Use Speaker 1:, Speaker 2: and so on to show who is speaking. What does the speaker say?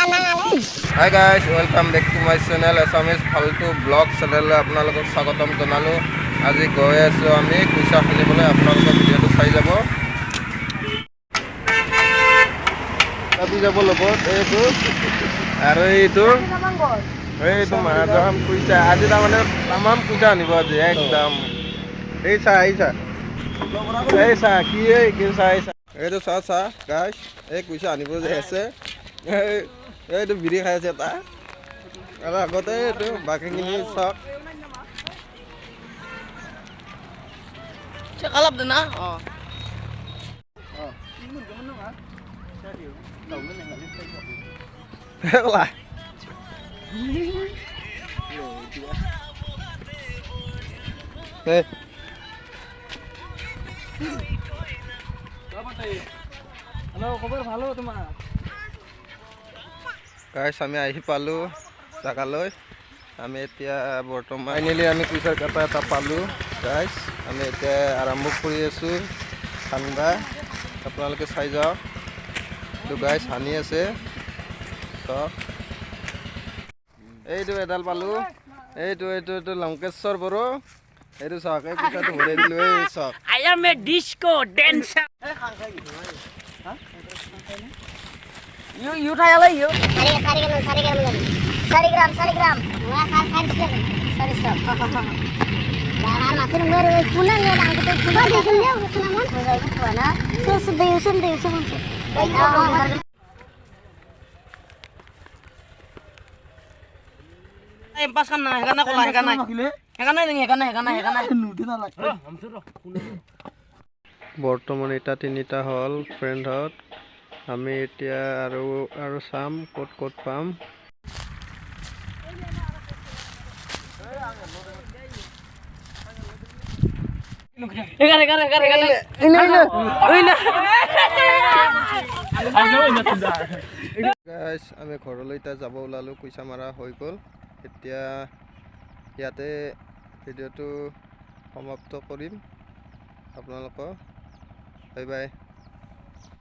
Speaker 1: Hi guys, welcome back to my channel Assamese Faltu Vlog channel আপোনালোকক স্বাগতম জনালো আজি গৈ আছো আমি কুইছা খেলিবলৈ আপোনালোকৰ ভিডিওটো চাই যাব তাবি যাব লগত এইটো আৰু এইটো মাৰাম কুইছা আজি তাৰমানে তামাম কুইছা আনিব আজি একদম এই চা কি এইটো চা গাইছ এই কুইছা আনিব যে আছে এইটো বিড়ি খাই আছে এটা আৰু আগতে এইটো বাকীখিনি চাওক
Speaker 2: Kalap na. Oh.
Speaker 1: Lah.
Speaker 2: Hello, খবৰ ভালো তোমাৰ?
Speaker 1: গাইছ আমি আহি পালো জাগালৈ আমি এতিয়া বৰ্তমান ফাইনেলি আমি কুইছাৰ কাটা এটা পালো গাইছ আমি এতিয়া আৰম্ভ কৰি আছো ঠাণ্ডা আপোনালোকে চাই যাওক তো গাইছ হানি আছে চাওক এইটো এডাল পালো এইটো লংকেশ্বৰ বড়ো এইটো চাওক এই কুইছাটো ভৰাই দিলো এই চাওক
Speaker 2: I am a disco dancer. You try ala you.
Speaker 3: Sarigram. Wah, sari stop. Jangan masuk nomor pulang ya, dah kita pulang dia pulang mana? Pulang mana? Susun.
Speaker 2: Pas kan na, hekana kola hekana. Hekana.
Speaker 1: বৰ্তমান এটা তিনিটা হল ফ্ৰেণ্ডত আমি এতিয়া আৰু চাম ক'ত পাম গাইছ আমি ঘৰলৈ এতিয়া যাব ওলালো কুইছা মাৰা হৈ গ'ল এতিয়া ইয়াতে ভিডিঅ'টো সমাপ্ত কৰিম আপোনালোকক বাই বাই